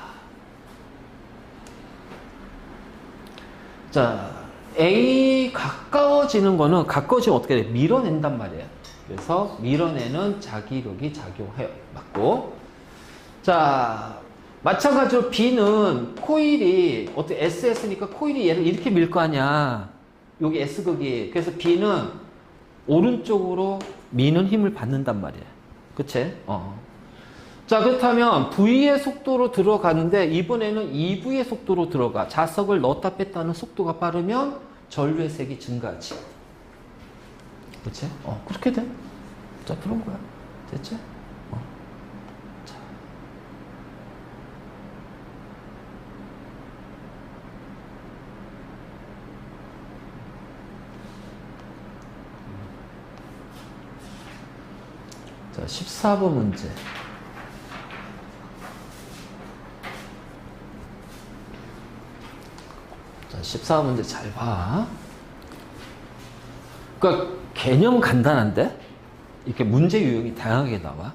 자, A 가까워지는 거는 가까워지면 어떻게 돼? 밀어낸단 말이에요. 그래서 밀어내는 자기력이 작용해요. 맞고. 자, 마찬가지로 B는 코일이 어떻게 SS니까 코일이 얘를 이렇게 밀 거 아니야. 여기 S극이. 그래서 B는 오른쪽으로 미는 힘을 받는단 말이에요. 그치? 자, 그렇다면 V의 속도로 들어가는데 이번에는 EV의 속도로 들어가. 자석을 넣었다 뺐다는 속도가 빠르면 전류의 색이 증가하지. 그치? 그렇게 돼. 자, 그런 거야. 됐지? 자. 자, 14번 문제. 자, 14번 문제 잘 봐. 그러니까 개념 간단한데 이렇게 문제 유형이 다양하게 나와.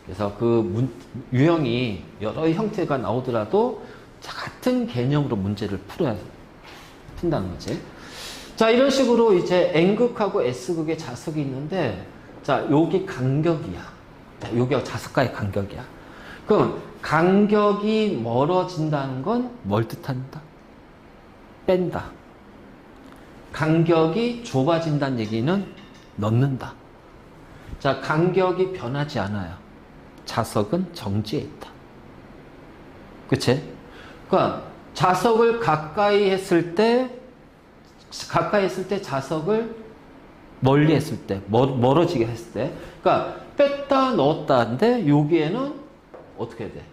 그래서 그 유형이 여러 형태가 나오더라도 같은 개념으로 문제를 푼다는 거지. 자, 이런 식으로 이제 N극하고 S극의 자석이 있는데, 자, 여기 간격이야. 자, 여기가 자석과의 간격이야. 그럼 간격이 멀어진다는 건 뭘 뜻한다? 뺀다. 간격이 좁아진다는 얘기는 넣는다. 자, 간격이 변하지 않아요. 자석은 정지해 있다. 그치? 그러니까 자석을 가까이 했을 때 자석을 멀리 했을 때, 멀어지게 했을 때, 그러니까 뺐다 넣었다인데 여기에는 어떻게 돼?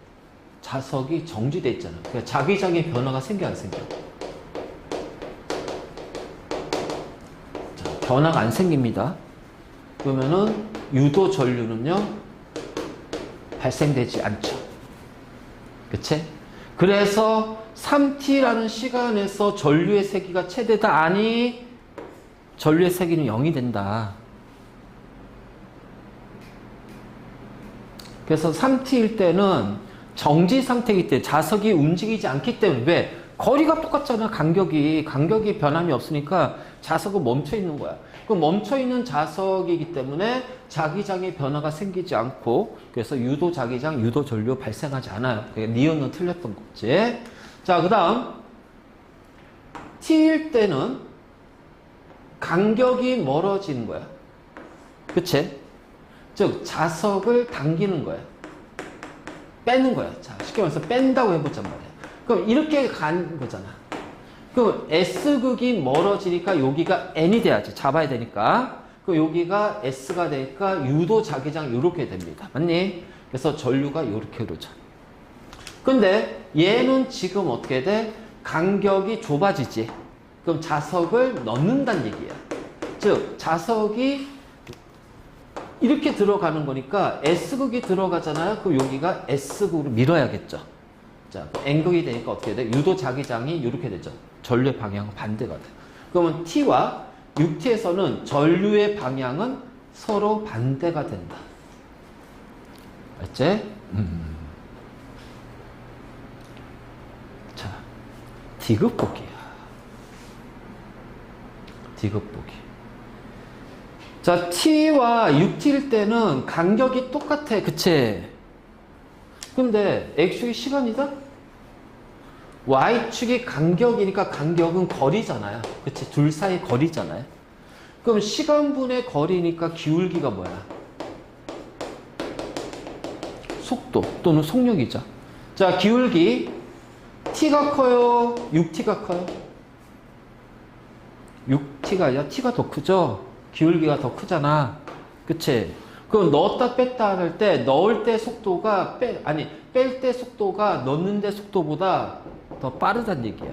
자석이 정지돼 있잖아. 그러니까 자기장의 변화가 생겨 안 생겨? 자, 변화가 안 생깁니다. 그러면은 유도 전류는요 발생되지 않죠. 그치? 그래서 3t라는 시간에서 전류의 세기가 최대다. 아니, 전류의 세기는 0이 된다. 그래서 3t일 때는 정지 상태이기 때문에 자석이 움직이지 않기 때문에, 왜? 거리가 똑같잖아. 간격이 변함이 없으니까 자석은 멈춰 있는 거야. 그럼 멈춰 있는 자석이기 때문에 자기장의 변화가 생기지 않고, 그래서 유도 자기장, 유도 전류 발생하지 않아요. 그러니까 니은은 틀렸던 거지. 자, 그 다음 t일 때는 간격이 멀어지는 거야. 그치? 즉 자석을 당기는 거야. 빼는 거야. 자, 쉽게 말해서 뺀다고 해보자 말이야. 그럼 이렇게 간 거잖아. 그럼 S극이 멀어지니까 여기가 N이 돼야지. 잡아야 되니까. 그럼 여기가 S가 되니까 유도 자기장 이렇게 됩니다. 맞니? 그래서 전류가 이렇게 흐르죠. 근데 얘는 지금 어떻게 돼? 간격이 좁아지지. 그럼 자석을 넣는다는 얘기야. 즉 자석이 이렇게 들어가는 거니까 S극이 들어가잖아요. 그럼 여기가 S극으로 밀어야겠죠. 자, N극이 되니까 어떻게 돼? 유도 자기장이 이렇게 되죠. 전류의 방향은 반대가 돼. 그러면 T와 6T에서는 전류의 방향은 서로 반대가 된다. 알지? 자, D극 보기야. D극 보기. 자, T와 6T일 때는 간격이 똑같아. 그치? 근데 X축이 시간이다? Y축이 간격이니까 간격은 거리잖아요. 그치? 둘 사이 거리잖아요. 그럼 시간분의 거리니까 기울기가 뭐야? 속도 또는 속력이죠. 자, 기울기 T가 커요? 6T가 커요? 6T가 아니라 T가 더 크죠? 기울기가 더 크잖아. 그치? 그럼 넣었다 뺐다 할 때 넣을 때 속도가 뺄 때 속도가 넣는 데 속도보다 더 빠르다는 얘기야.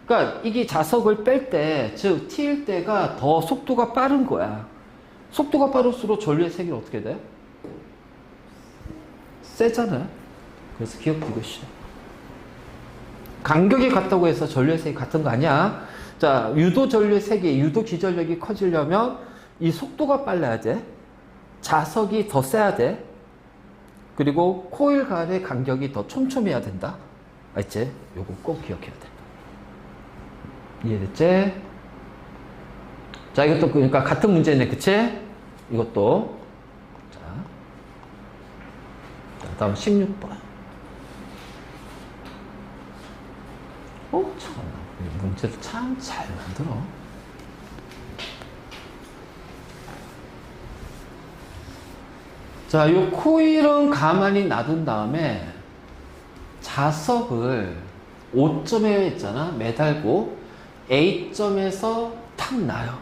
그러니까 이게 자석을 뺄 때, 즉 T일 때가 더 속도가 빠른 거야. 속도가 빠를수록 전류의 세기는 어떻게 돼? 세잖아요. 그래서 기억도 이것이. 간격이 같다고 해서 전류의 색이 같은 거 아니야. 자, 유도 전류의 색이, 유도 기전력이 커지려면 이 속도가 빨라야 돼. 자석이 더 세야 돼. 그리고 코일 간의 간격이 더 촘촘해야 된다. 알지? 요거 꼭 기억해야 돼. 이해됐지? 자, 이것도 그러니까 같은 문제네. 그치? 이것도. 자, 다음 16번. 참. 문제를 참 잘 만들어. 자, 요 코일은 가만히 놔둔 다음에 자석을 O점에 있잖아. 매달고 A점에서 탁 놔요.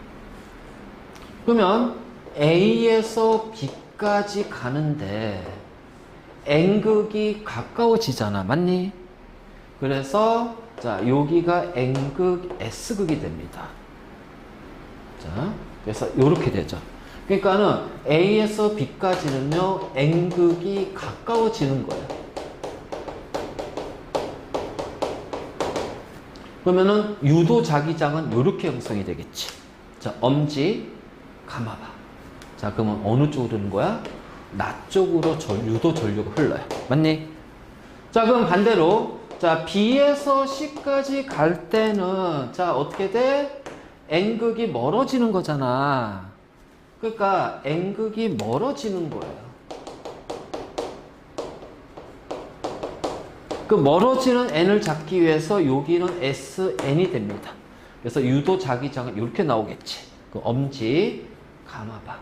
그러면 A에서 B까지 가는데 N극이 가까워지잖아. 맞니? 그래서 자, 여기가 N극, S극이 됩니다. 자, 그래서 이렇게 되죠. 그러니까는 A에서 B까지는요, N극이 가까워지는 거예요. 그러면은 유도 자기장은 이렇게 형성이 되겠지. 자, 엄지, 감아봐. 자, 그러면 어느 쪽으로 흐르는 거야? 나 쪽으로 유도 전류가 흘러요. 맞니? 자, 그럼 반대로 자, B에서 C까지 갈 때는 자, 어떻게 돼? N극이 멀어지는 거잖아. 그러니까 N극이 멀어지는 거예요. 그 멀어지는 N을 잡기 위해서 여기는 SN이 됩니다. 그래서 유도 자기장은 이렇게 나오겠지. 그 엄지 감아봐.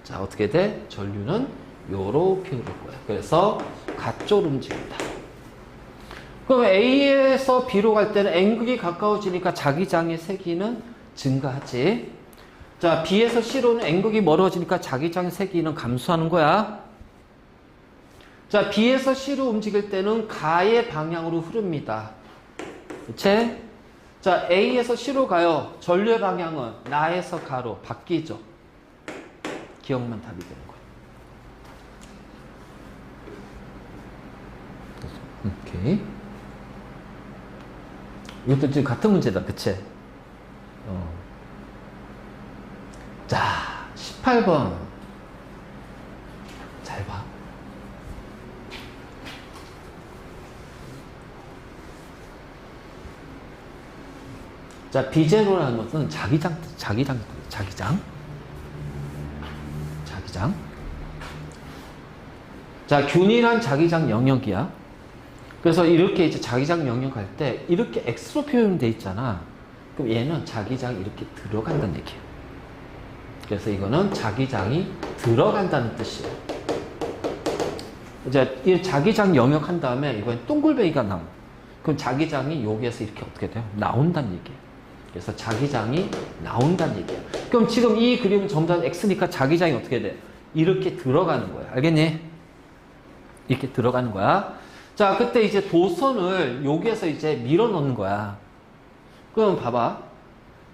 자, 어떻게 돼? 전류는 요렇게 흐를 거야. 그래서 가쪽으로 움직인다. 그럼 A에서 B로 갈 때는 N극이 가까워지니까 자기장의 세기는 증가하지. 자, B에서 C로는 N극이 멀어지니까 자기장의 세기는 감소하는 거야. 자, B에서 C로 움직일 때는 가의 방향으로 흐릅니다. 그치? 자, A에서 C로 가요. 전류의 방향은 나에서 가로 바뀌죠. 기억만 답이 되는 거야. 오케이. 이것도 지금 같은 문제다. 그치? 자, 18번. 잘 봐. 자, 비제로라는 것은 자기장. 자, 균일한 자기장 영역이야. 그래서 이렇게 이제 자기장 영역 할 때 이렇게 X로 표현되어 있잖아. 그럼 얘는 자기장이 이렇게 들어간다는 얘기야. 그래서 이거는 자기장이 들어간다는 뜻이에요. 이제 이 자기장 영역 한 다음에 이번엔 동글뱅이가 나와. 그럼 자기장이 여기에서 이렇게 어떻게 돼요? 나온다는 얘기예요. 그래서 자기장이 나온다는 얘기야. 그럼 지금 이 그림은 전부 다 X니까 자기장이 어떻게 돼? 이렇게 들어가는 거야. 알겠니? 이렇게 들어가는 거야. 자, 그때 이제 도선을 여기에서 이제 밀어 넣는 거야. 그럼 봐봐.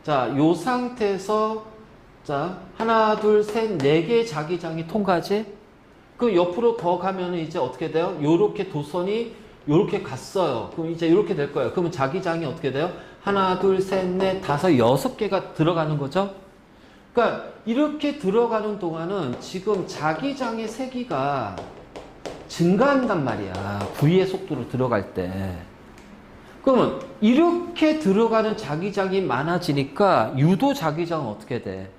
자, 요 상태에서 자, 하나, 둘, 셋, 네 개의 자기장이 통과하지? 그 옆으로 더 가면 이제 어떻게 돼요? 요렇게 도선이 요렇게 갔어요. 그럼 이제 요렇게 될 거예요. 그러면 자기장이 어떻게 돼요? 하나, 둘, 셋, 넷, 다섯, 여섯 개가 들어가는 거죠? 그러니까 이렇게 들어가는 동안은 지금 자기장의 세기가 증가한단 말이야. V의 속도로 들어갈 때. 그러면 이렇게 들어가는 자기장이 많아지니까 유도 자기장은 어떻게 돼?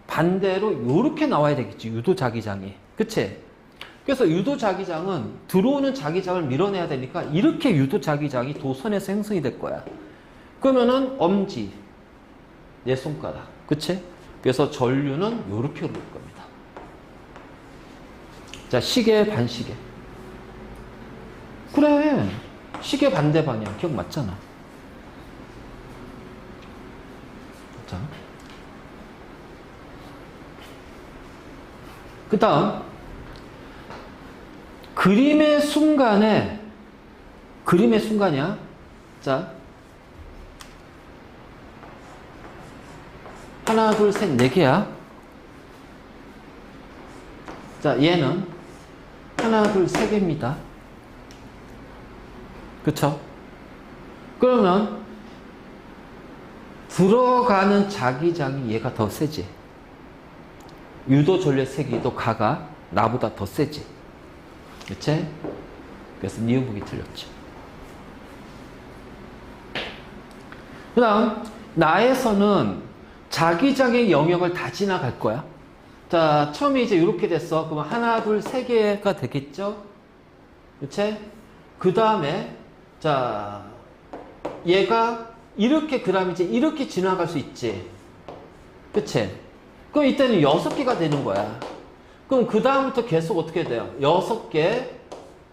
반대로 이렇게 나와야 되겠지. 유도 자기장이. 그치? 그래서 유도 자기장은 들어오는 자기장을 밀어내야 되니까 이렇게 유도 자기장이 도선에서 형성이 될 거야. 그러면은 엄지, 내 손가락. 그치? 그래서 전류는 이렇게 흐를 겁니다. 자, 시계, 반시계. 그래. 시계 반대 방향. 기억 맞잖아. 자. 그 다음. 그림의 순간이야. 자. 하나, 둘, 셋, 네 개야. 자, 얘는 하나, 둘, 세 개입니다. 그쵸? 그러면 들어가는 자기장이 얘가 더 세지. 유도 전류의 세기도 가가 나보다 더 세지. 그치? 그래서 니은북이 틀렸지. 그 다음 나에서는 자기장의 영역을 다 지나갈 거야. 자, 처음에 이제 이렇게 됐어. 그러면 하나, 둘, 세 개가 되겠죠? 그치? 그 다음에, 자, 얘가 이렇게, 그 다음에 이제 이렇게 지나갈 수 있지. 그치? 그럼 이때는 6개가 되는 거야. 그럼 그 다음부터 계속 어떻게 돼요? 6개.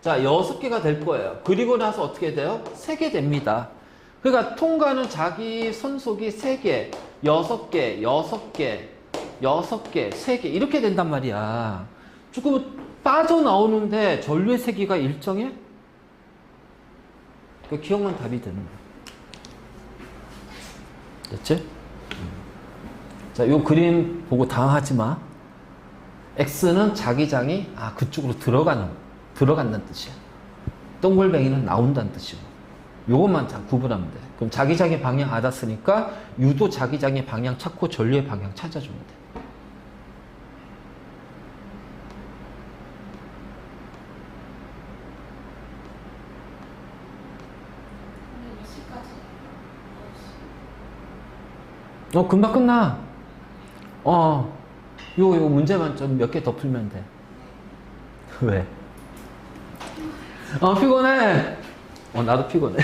자, 6개가 될 거예요. 그리고 나서 어떻게 돼요? 3개 됩니다. 그러니까 통과하는 자기 손속이 3개, 6개, 6개, 6개, 3개 이렇게 된단 말이야. 조금 빠져나오는데 전류의 세기가 일정해? 그 기억만 답이 되는 거야. 됐지? 자, 요 그림 보고 당황하지 마. X는 자기장이 그쪽으로 들어간다는 뜻이야. 동글뱅이는 나온다는 뜻이고. 요것만 잘 구분하면 돼. 그럼 자기장의 방향 알았으니까 유도 자기장의 방향 찾고 전류의 방향 찾아주면 돼. 금방 끝나. 요 문제만 좀 몇 개 더 풀면 돼. 왜? 피곤해. 나도 피곤해.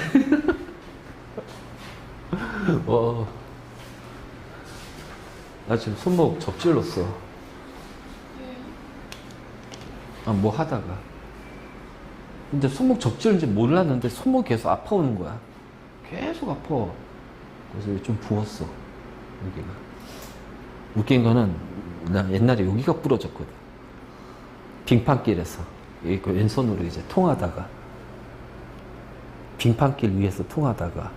나 지금 손목 접질렀어. 뭐 하다가. 근데 손목 접질는지 몰랐는데 손목이 계속 아파오는 거야. 계속 아파. 그래서 좀 부었어. 여기가. 웃긴 거는 나 옛날에 여기가 부러졌거든. 빙판길에서. 그 왼손으로 이제 통하다가. 빙판길 위에서 통하다가.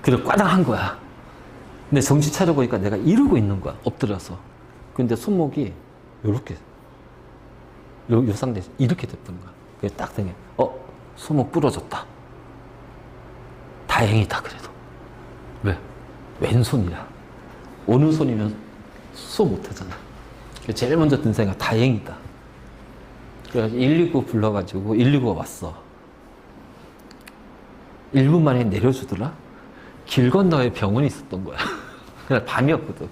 그래, 꽈당한 거야. 근데 정신 차려보니까 내가 이러고 있는 거야. 엎드려서. 근데 손목이 요렇게. 요 상태 이렇게 됐던 거야. 그게 딱 등에. 손목 부러졌다. 다행이다, 그래도. 왜? 왼손이야. 오른손이면 수업 못하잖아. 제일 먼저 든 생각, 다행이다. 그래서 119 불러가지고 119가 왔어. 1분 만에 내려주더라? 길 건너에 병원이 있었던 거야. 그날 밤이었거든.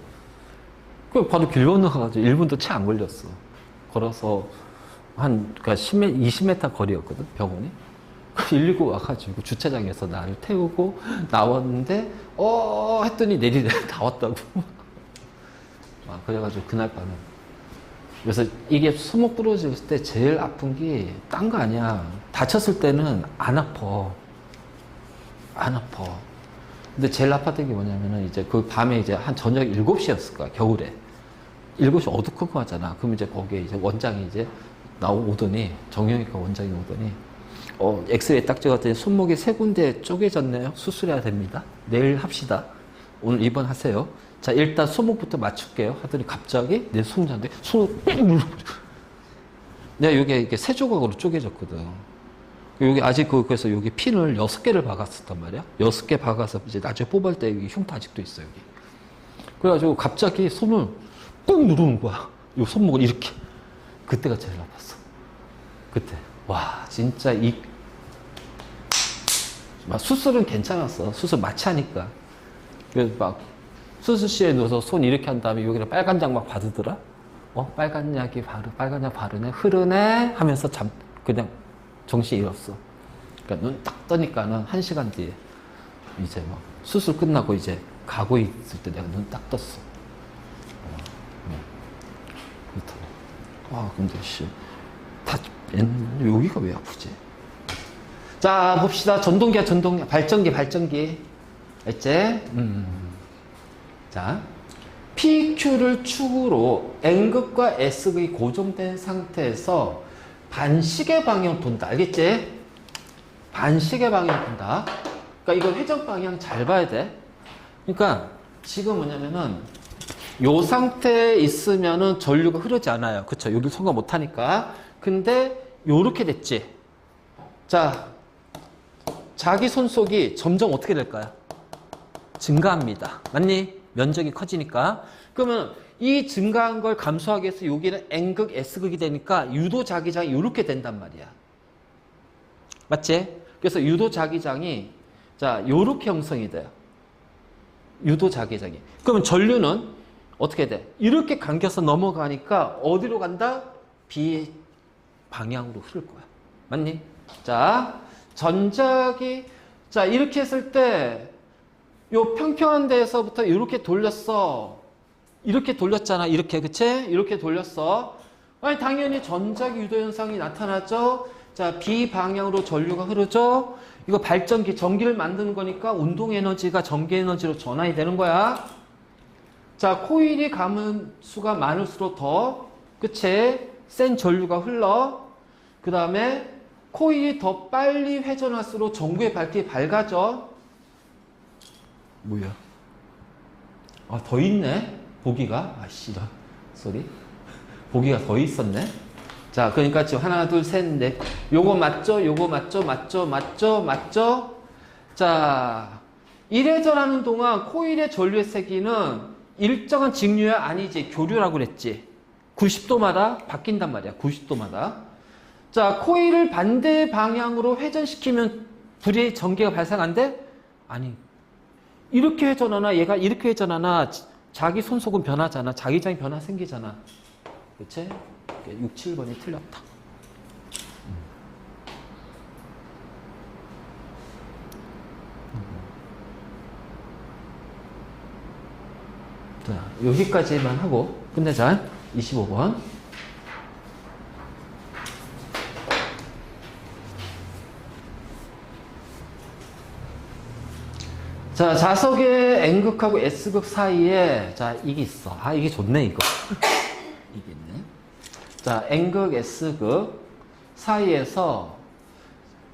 그 바로 길 건너가가지고 1분도 채 안 걸렸어. 걸어서 그러니까 20m 거리였거든, 병원이. 119 와가지고 주차장에서 나를 태우고 나왔는데, 했더니 다 왔다고. 그래가지고 그날 밤에. 그래서 이게 손목 부러졌을 때 제일 아픈 게 딴 거 아니야. 다쳤을 때는 안 아파. 안 아파. 근데 제일 아팠던 게 뭐냐면은 이제 그 밤에 이제 한 저녁 7시였을 거야, 겨울에. 7시 어두컴컴하잖아. 그럼 이제 거기에 이제 원장이 이제 오더니, 정형외과 원장이 오더니, 엑스레이 딱 찍었더니 손목이 3군데 쪼개졌네요. 수술해야 됩니다. 내일 합시다. 오늘 입원하세요. 자, 일단 손목부터 맞출게요. 하더니 갑자기 내 손자인데 손을 내가 여기 이렇게 세 조각으로 쪼개졌거든. 여기 아직 그래서 여기 핀을 6개를 박았었단 말이야. 6개 박아서 이제 나중에 뽑을 때 여기 흉터 아직도 있어, 여기. 그래가지고 갑자기 손을 꾹 누르는 거야. 요 손목을 이렇게. 그때가 제일 아팠어. 그때. 와, 진짜 막 수술은 괜찮았어. 수술 마취 하니까. 그래서 막 수술실에 누워서 손 이렇게 한 다음에 여기를 빨간 약 막 바르더라? 빨간 약 바르네, 흐르네 하면서 그냥 정신 잃었어. 그러니까 눈 딱 떠니까는 1시간 뒤에 이제 막 수술 끝나고 이제 가고 있을 때 내가 눈 딱 떴어. 그렇더라. 근데 여기가 왜 아프지? 자, 봅시다. 전동기야, 발전기. 알지? 자, PQ를 축으로 N극과 S극이 고정된 상태에서 반시계 방향 돈다. 알겠지? 반시계 방향 돈다. 그러니까 이거 회전 방향 잘 봐야 돼. 그러니까 지금 뭐냐면은 요 상태에 있으면은 전류가 흐르지 않아요. 그쵸? 여기를 통과 못 하니까. 근데 요렇게 됐지. 자, 자기 손속이 점점 어떻게 될까요? 증가합니다. 맞니? 면적이 커지니까. 그러면 이 증가한 걸 감소하기 위해서 여기는 N극, S극이 되니까 유도 자기장이 이렇게 된단 말이야. 맞지? 그래서 유도 자기장이 자, 요렇게 형성이 돼요. 유도 자기장이. 그러면 전류는 어떻게 돼? 이렇게 감겨서 넘어가니까 어디로 간다? B 방향으로 흐를 거야. 맞니? 자, 전자기. 자, 이렇게 했을 때 요 평평한 데에서부터 이렇게 돌렸어. 이렇게 돌렸잖아. 이렇게, 그치? 이렇게 돌렸어. 아니, 당연히 전자기 유도 현상이 나타나죠. 자, B 방향으로 전류가 흐르죠. 이거 발전기, 전기를 만드는 거니까 운동 에너지가 전기 에너지로 전환이 되는 거야. 자, 코일이 감은 수가 많을수록 더, 그치? 센 전류가 흘러. 그 다음에 코일이 더 빨리 회전할수록 전구의 밝기 밝아져. 뭐야? 더 있네? 보기가? 쏘리. 보기가 더 있었네? 자, 그러니까 지금 하나, 둘, 셋, 넷. 요거 맞죠? 요거 맞죠? 자, 이래저래하는 동안 코일의 전류의 세기는 일정한 직류야? 아니지. 교류라고 그랬지. 90도마다 바뀐단 말이야. 90도마다. 자, 코일을 반대 방향으로 회전시키면 불이 전기가 발생한대? 아니. 이렇게 회전하나 얘가 이렇게 회전하나 자기 손속은 변하잖아. 자기장이 변화 생기잖아. 그치? 6, 7번이 틀렸다. 자, 여기까지만 하고 끝내자. 25번. 자, 자석의 N극하고 S극 사이에, 자, 이게 있어. 이게 좋네, 이거. 이게 있네. 자, N극, S극 사이에서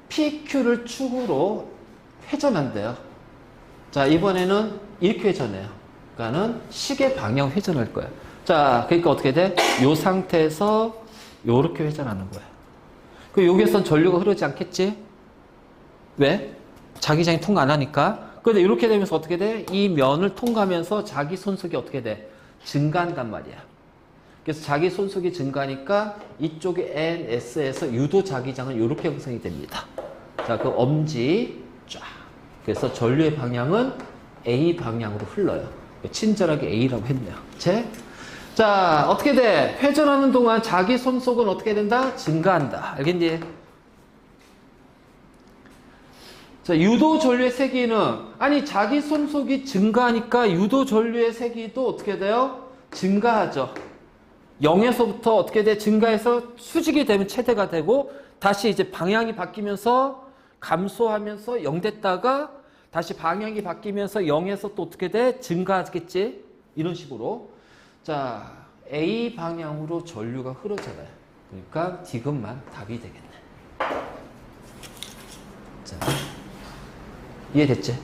PQ를 축으로 회전한대요. 자, 이번에는 이렇게 회전해요. 그러니까는 시계 방향 회전할 거야. 자, 그러니까 어떻게 돼? 요 상태에서 요렇게 회전하는 거야. 그 여기에선 전류가 흐르지 않겠지? 왜? 자기장이 통과 안 하니까. 그런데 이렇게 되면서 어떻게 돼? 이 면을 통과하면서 자기 손속이 어떻게 돼? 증가한단 말이야. 그래서 자기 손속이 증가하니까 이쪽에 NS에서 유도 자기장은 이렇게 형성이 됩니다. 자, 그 엄지 쫙. 그래서 전류의 방향은 A 방향으로 흘러요. 친절하게 A라고 했네요. 자, 어떻게 돼? 회전하는 동안 자기 손속은 어떻게 된다? 증가한다. 알겠니? 자, 유도 전류의 세기는, 아니, 자기 손속이 증가하니까 유도 전류의 세기도 어떻게 돼요? 증가하죠. 0에서부터 어떻게 돼? 증가해서 수직이 되면 최대가 되고, 다시 이제 방향이 바뀌면서 감소하면서 0 됐다가, 다시 방향이 바뀌면서 0에서 또 어떻게 돼? 증가하겠지? 이런 식으로. 자, A 방향으로 전류가 흐르잖아요. 그러니까 디귿만 답이 되겠네. 자. 이해됐지?